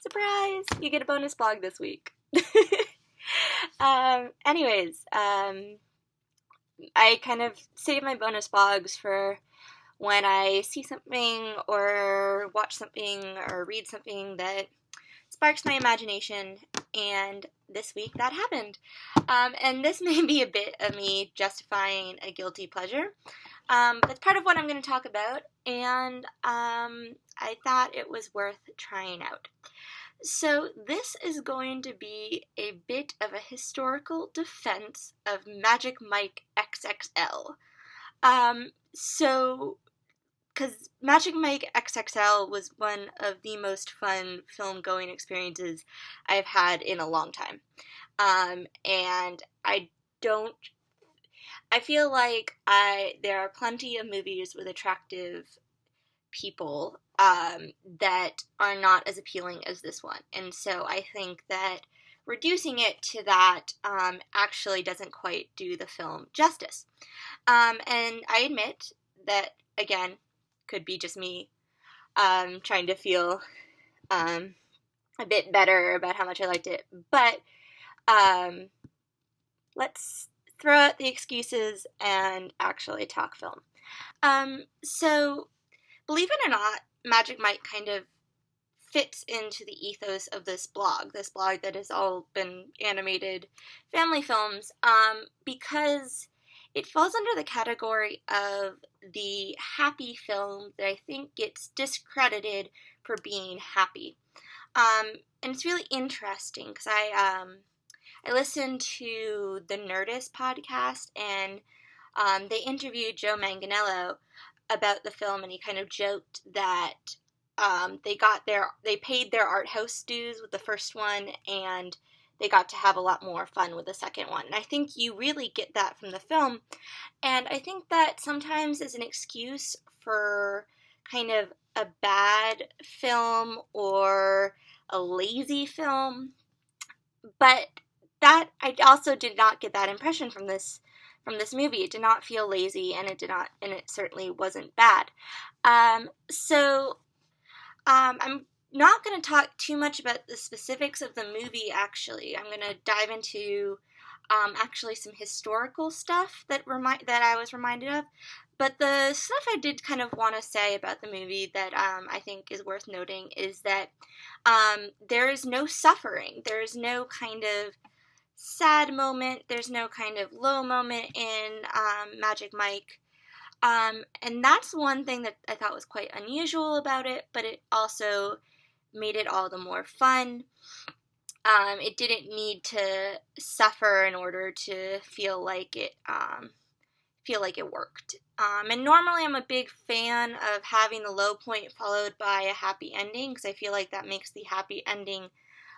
Surprise! You get a bonus blog this week. Anyways, I kind of save my bonus blogs for when I see something or watch something or read something that sparks my imagination, and this week that happened. And this may be a bit of me justifying a guilty pleasure. That's part of what I'm going to talk about, and I thought it was worth trying out. So this is going to be a bit of a historical defense of Magic Mike XXL. Because Magic Mike XXL was one of the most fun film-going experiences I've had in a long time. And I feel like there are plenty of movies with attractive people that are not as appealing as this one. And so I think that reducing it to that actually doesn't quite do the film justice. And I admit that, again, could be just me trying to feel a bit better about how much I liked it. But let's throw out the excuses and actually talk film. So, believe it or not, Magic Mike kind of fits into the ethos of this blog that has all been animated family films, because it falls under the category of the happy film that I think gets discredited for being happy. And it's really interesting because I listened to the Nerdist podcast, and they interviewed Joe Manganiello about the film, and he kind of joked that they paid their art house dues with the first one, and they got to have a lot more fun with the second one. And I think you really get that from the film, and I think that sometimes is an excuse for kind of a bad film or a lazy film, but that I also did not get that impression from this movie. It did not feel lazy, and it certainly wasn't bad. So I'm not going to talk too much about the specifics of the movie, actually. I'm going to dive into actually some historical stuff that I was reminded of. But the stuff I did kind of want to say about the movie that I think is worth noting is that there is no suffering. There is no kind of sad moment. There's no kind of low moment in Magic Mike. And that's one thing that I thought was quite unusual about it, but it also made it all the more fun. It didn't need to suffer in order to feel like it worked. And normally I'm a big fan of having the low point followed by a happy ending, because I feel like that makes the happy ending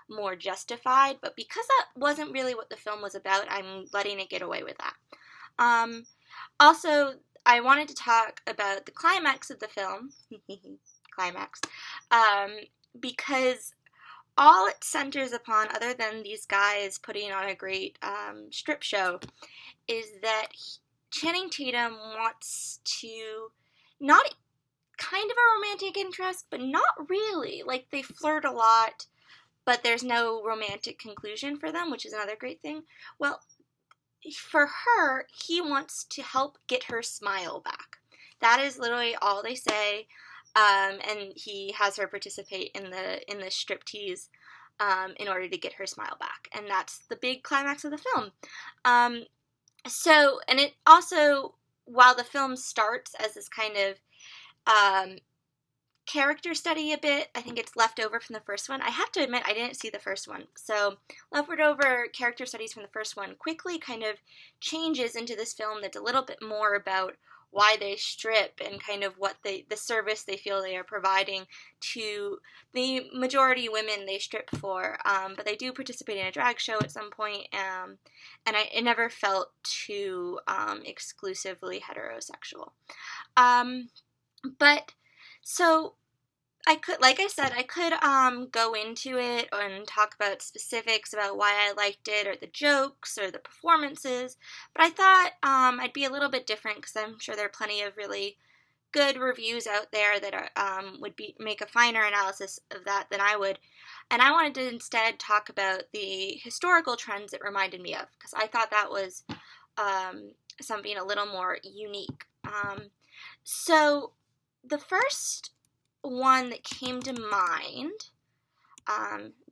more justified. But because that wasn't really what the film was about, I'm letting it get away with that. Also, I wanted to talk about the climax of the film, climax, because all it centers upon, other than these guys putting on a great strip show, is that Channing Tatum wants to, not kind of a romantic interest, but not really. Like, they flirt a lot, but there's no romantic conclusion for them, which is another great thing. Well, for her, he wants to help get her smile back. That is literally all they say, and he has her participate in the striptease in order to get her smile back, and that's the big climax of the film. So, and it also, while the film starts as this kind of character study a bit, I think it's left over from the first one. I have to admit, I didn't see the first one. So, leftover character studies from the first one quickly kind of changes into this film that's a little bit more about why they strip and kind of what the service they feel they are providing to the majority women they strip for. But they do participate in a drag show at some point, and it never felt too exclusively heterosexual. But so I could, like I said, I could go into it and talk about specifics about why I liked it, or the jokes, or the performances, but I thought I'd be a little bit different, because I'm sure there are plenty of really good reviews out there that are, make a finer analysis of that than I would. And I wanted to instead talk about the historical trends it reminded me of, because I thought that was something a little more unique. So the first one that came to mind,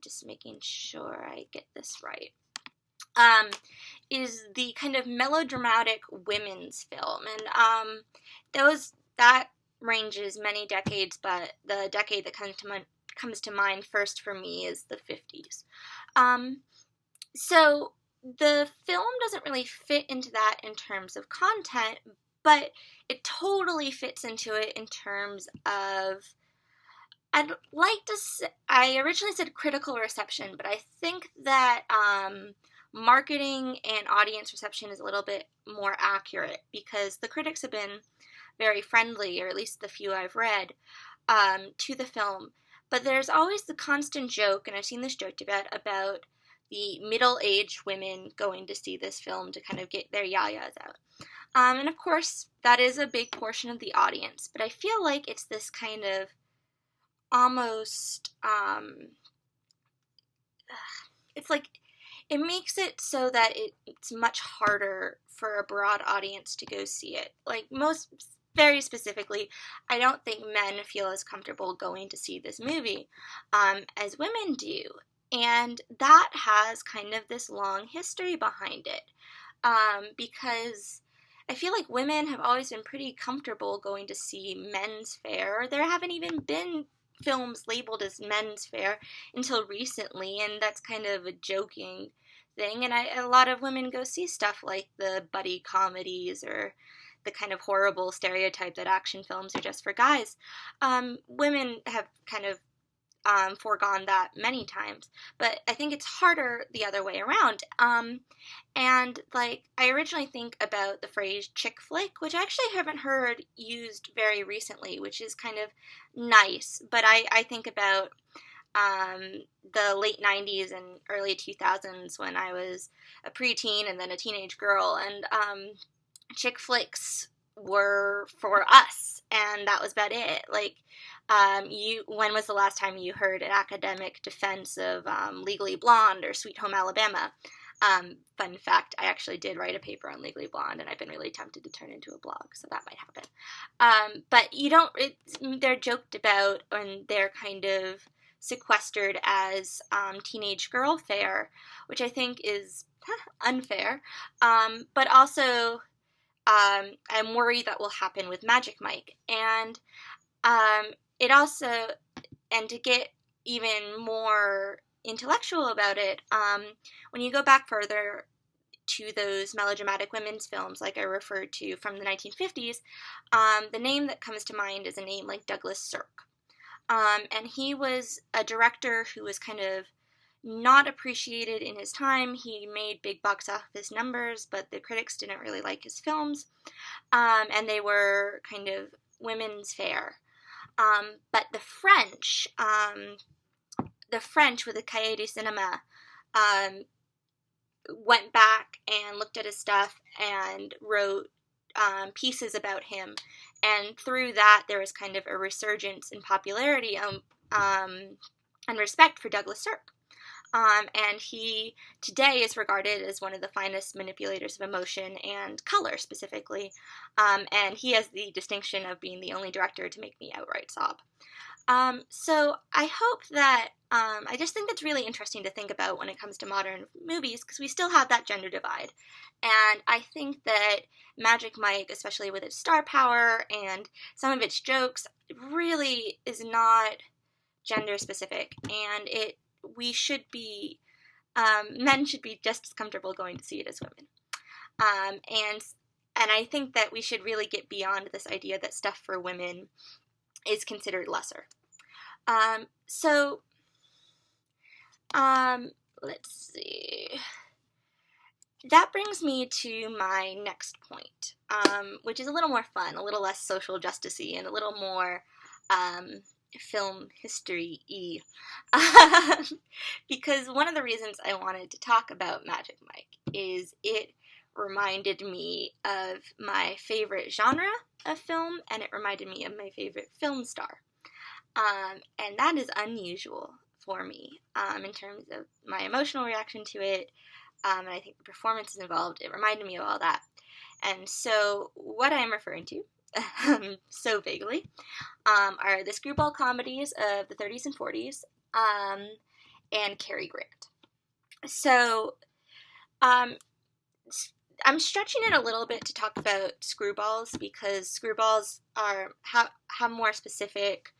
just making sure I get this right, is the kind of melodramatic women's film. And that ranges many decades, but the decade that comes to mind first for me is the 50s. So the film doesn't really fit into that in terms of content, but it totally fits into it in terms of, I originally said critical reception, but I think that marketing and audience reception is a little bit more accurate, because the critics have been very friendly, or at least the few I've read, to the film. But there's always the constant joke, and I've seen this joked about the middle-aged women going to see this film to kind of get their yayas out. And of course, that is a big portion of the audience, but I feel like it's this kind of almost, it's like, it makes it so that it's much harder for a broad audience to go see it. Like, very specifically, I don't think men feel as comfortable going to see this movie as women do. And that has kind of this long history behind it, because I feel like women have always been pretty comfortable going to see men's fare. There haven't even been films labeled as men's fare until recently, and that's kind of a joking thing. And a lot of women go see stuff like the buddy comedies, or the kind of horrible stereotype that action films are just for guys. Women have kind of foregone that many times, but I think it's harder the other way around. And like, I originally think about the phrase chick flick, which I actually haven't heard used very recently, which is kind of nice, but I think about the late 90s and early 2000s when I was a preteen and then a teenage girl, and chick flicks were for us, and that was about it. Like, when was the last time you heard an academic defense of Legally Blonde or Sweet Home Alabama? Fun fact, I actually did write a paper on Legally Blonde, and I've been really tempted to turn into a blog, so that might happen. But they're joked about, and they're kind of sequestered as teenage girl fare, which I think is unfair. But also, I'm worried that will happen with Magic Mike. And it also, and to get even more intellectual about it, when you go back further to those melodramatic women's films like I referred to from the 1950s, the name that comes to mind is a name like Douglas Sirk. And he was a director who was kind of not appreciated in his time. He made big box office numbers, but the critics didn't really like his films, and they were kind of women's fare. But the French with the Cahiers du Cinema, went back and looked at his stuff and wrote pieces about him, and through that there was kind of a resurgence in popularity and respect for Douglas Sirk. And he today is regarded as one of the finest manipulators of emotion and color specifically, and he has the distinction of being the only director to make me outright sob. So I hope that, I just think that's really interesting to think about when it comes to modern movies, because we still have that gender divide. And I think that Magic Mike, especially with its star power and some of its jokes, really is not gender specific, and men should be just as comfortable going to see it as women. And I think that we should really get beyond this idea that stuff for women is considered lesser. Let's see. That brings me to my next point, which is a little more fun, a little less social justice-y, and a little more film history-y. Because one of the reasons I wanted to talk about Magic Mike is it reminded me of my favorite genre of film, and it reminded me of my favorite film star. And that is unusual for me in terms of my emotional reaction to it, and I think the performances involved, it reminded me of all that. And so what I'm referring to, so vaguely, are the screwball comedies of the 30s and 40s, and Cary Grant. So um, I'm stretching it a little bit to talk about screwballs because screwballs have more specific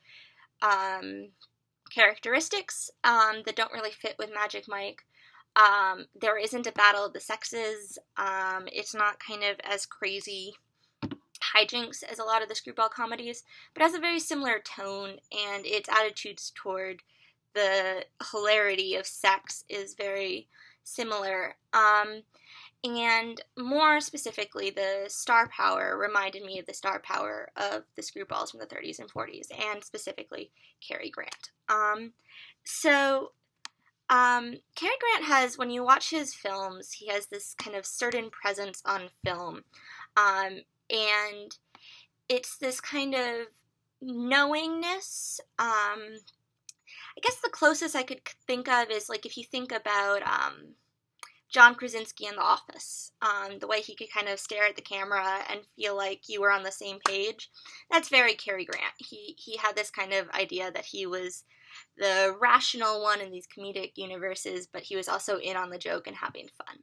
characteristics that don't really fit with Magic Mike. There isn't a battle of the sexes. It's not kind of as crazy hijinks as a lot of the screwball comedies, but has a very similar tone, and its attitudes toward the hilarity of sex is very similar. And more specifically, the star power reminded me of the star power of the screwballs from the 30s and 40s, and specifically Cary Grant. Cary Grant has, when you watch his films, he has this kind of certain presence on film. And it's this kind of knowingness. I guess the closest I could think of is like if you think about John Krasinski in The Office, the way he could kind of stare at the camera and feel like you were on the same page. That's very Cary Grant. He had this kind of idea that he was the rational one in these comedic universes, but he was also in on the joke and having fun.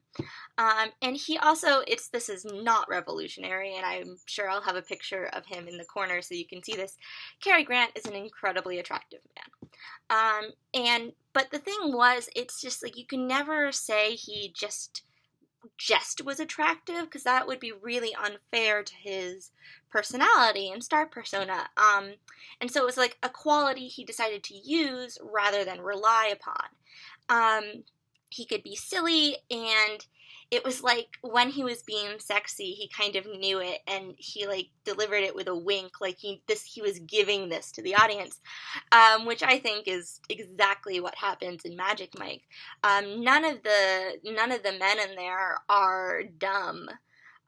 And he also, this is not revolutionary, and I'm sure I'll have a picture of him in the corner so you can see this. Cary Grant is an incredibly attractive man. But the thing was, it's just like you can never say he just was attractive, because that would be really unfair to his personality and star persona. And so it was like a quality he decided to use rather than rely upon. He could be silly, and it was like when he was being sexy, he kind of knew it, and he like delivered it with a wink, like he was giving this to the audience, which I think is exactly what happens in Magic Mike. None of the men in there are dumb.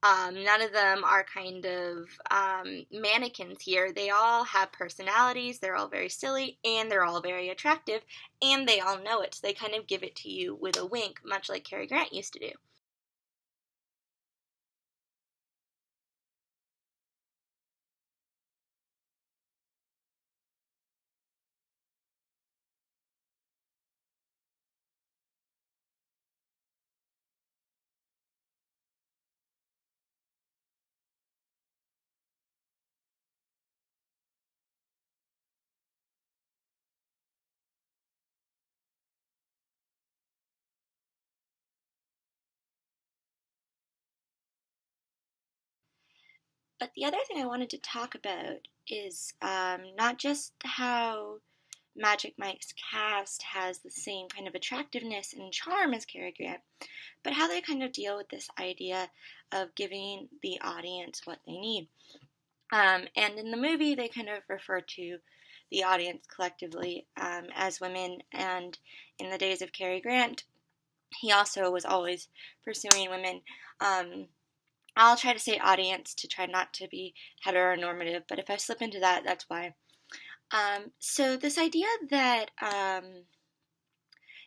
None of them are kind of mannequins here. They all have personalities, they're all very silly, and they're all very attractive, and they all know it. So they kind of give it to you with a wink, much like Cary Grant used to do. But the other thing I wanted to talk about is not just how Magic Mike's cast has the same kind of attractiveness and charm as Cary Grant, but how they kind of deal with this idea of giving the audience what they need. And in the movie, they kind of refer to the audience collectively as women, and in the days of Cary Grant, he also was always pursuing women. I'll try to say audience to try not to be heteronormative, but if I slip into that, that's why. So this idea that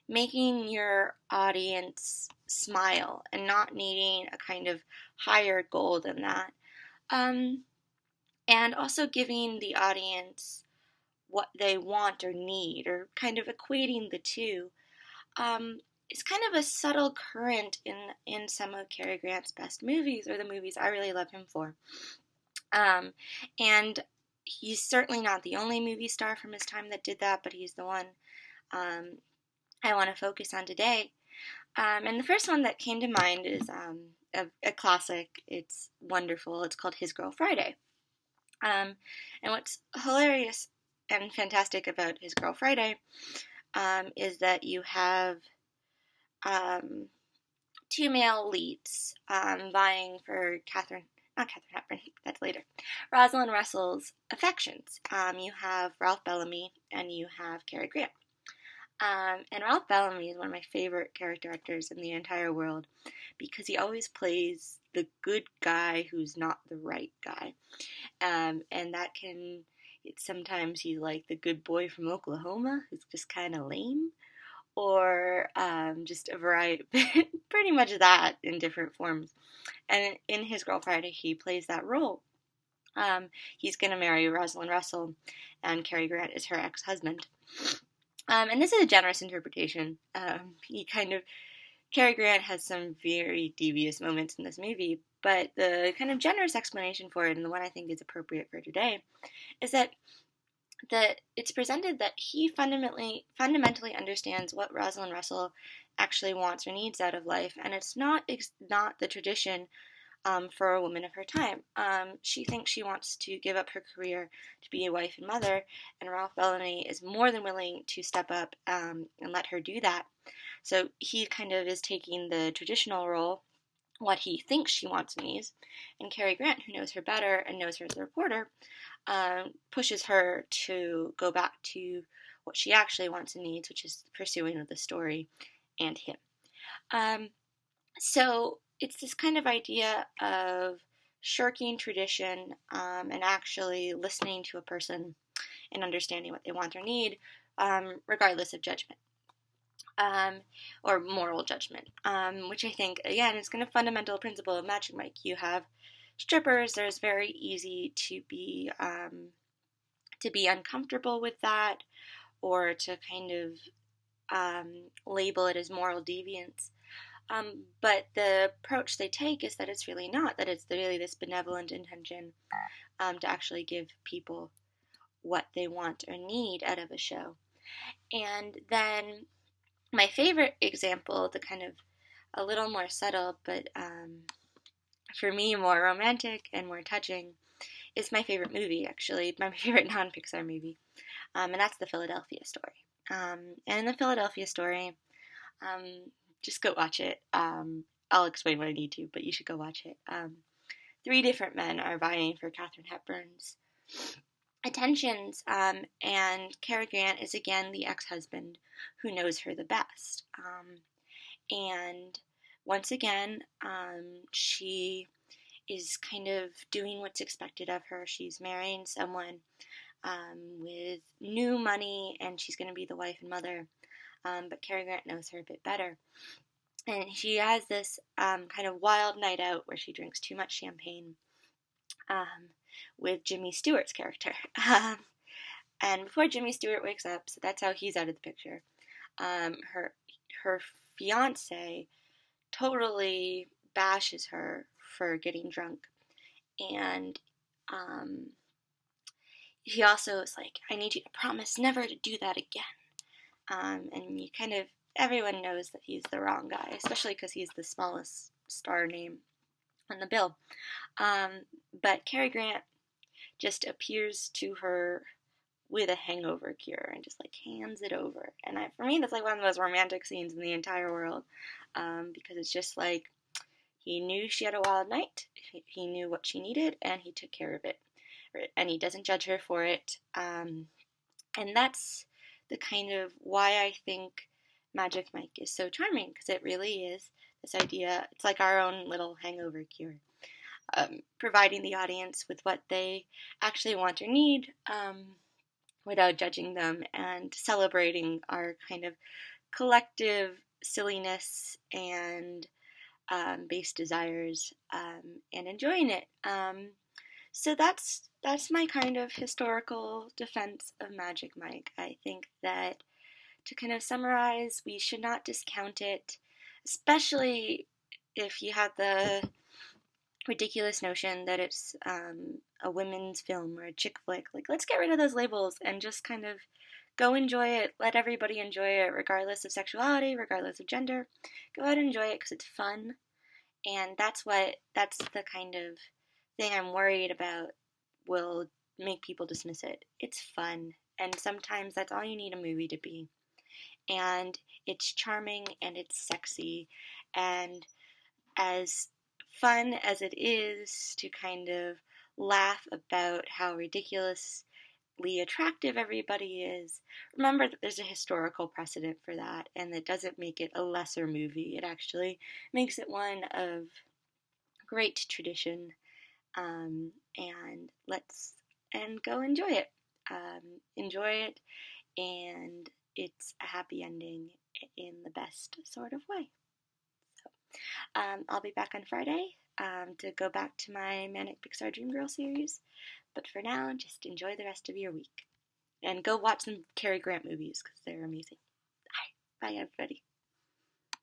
making your audience smile and not needing a kind of higher goal than that, and also giving the audience what they want or need, or kind of equating the two, is kind of a subtle current in some of Cary Grant's best movies, or the movies I really love him for. And he's certainly not the only movie star from his time that did that, but he's the one I want to focus on today. And the first one that came to mind is a classic. It's wonderful. It's called His Girl Friday. And what's hilarious and fantastic about His Girl Friday is that you have two male leads vying for not Catherine Hepburn, that's later, Rosalind Russell's affections. You have Ralph Bellamy and you have Cary Grant. And Ralph Bellamy is one of my favorite character actors in the entire world because he always plays the good guy who's not the right guy. And that can, sometimes he's like the good boy from Oklahoma who's just kind of lame, or just a variety, pretty much that in different forms. And in his Girlfriend, he plays that role. He's going to marry Rosalind Russell, and Cary Grant is her ex-husband. And this is a generous interpretation. Cary Grant has some very devious moments in this movie, but the kind of generous explanation for it, and the one I think is appropriate for today, is that it's presented that he fundamentally understands what Rosalind Russell actually wants or needs out of life, and it's not the tradition for a woman of her time. She thinks she wants to give up her career to be a wife and mother, and Ralph Bellamy is more than willing to step up and let her do that. So he kind of is taking the traditional role, what he thinks she wants and needs, and Cary Grant, who knows her better and knows her as a reporter, pushes her to go back to what she actually wants and needs, which is the pursuing of the story and him. So it's this kind of idea of shirking tradition and actually listening to a person and understanding what they want or need, regardless of judgment. Or moral judgment, which I think, again, is kind of fundamental principle of Magic Mike. You have strippers. There's very easy to be uncomfortable with that, or to kind of label it as moral deviance. But the approach they take is that it's really not, that it's really this benevolent intention to actually give people what they want or need out of a show. And then my favorite example, the kind of a little more subtle, but for me more romantic and more touching, is my favorite movie, actually, my favorite non-Pixar movie, and that's The Philadelphia Story. And in The Philadelphia Story, just go watch it. I'll explain what I need to, but you should go watch it. 3 different men are vying for Katharine Hepburn's attentions, and Cary Grant is again the ex-husband who knows her the best. And once again, she is kind of doing what's expected of her. She's marrying someone with new money, and she's going to be the wife and mother. But Cary Grant knows her a bit better. And she has this kind of wild night out where she drinks too much champagne with Jimmy Stewart's character. And before Jimmy Stewart wakes up, so that's how he's out of the picture, her fiance totally bashes her for getting drunk. And he also is like, I need you to promise never to do that again. And you kind of, everyone knows that he's the wrong guy, especially because he's the smallest star name on the bill. But Cary Grant just appears to her with a hangover cure and just like hands it over. And for me, that's like one of the most romantic scenes in the entire world, because it's just like he knew she had a wild night, he knew what she needed, and he took care of it. And he doesn't judge her for it. And that's the kind of why I think Magic Mike is so charming, because it really is this idea, it's like our own little hangover cure. Providing the audience with what they actually want or need, without judging them, and celebrating our kind of collective silliness and base desires, and enjoying it. So that's my kind of historical defense of Magic Mike. I think that, to kind of summarize, we should not discount it, especially if you have the ridiculous notion that it's a women's film or a chick flick. Like, let's get rid of those labels and just kind of go enjoy it. Let everybody enjoy it, regardless of sexuality, regardless of gender. Go out and enjoy it because it's fun. And that's the kind of thing I'm worried about will make people dismiss it. It's fun. And sometimes that's all you need a movie to be. And it's charming and it's sexy. And as fun as it is to kind of laugh about how ridiculous attractive everybody is. Remember that there's a historical precedent for that, and that doesn't make it a lesser movie. It actually makes it one of great tradition. And go enjoy it. Enjoy it, and it's a happy ending in the best sort of way. So, I'll be back on Friday to go back to my Manic Pixar Dream Girl series. But for now, just enjoy the rest of your week. And go watch some Cary Grant movies because they're amazing. Bye, everybody.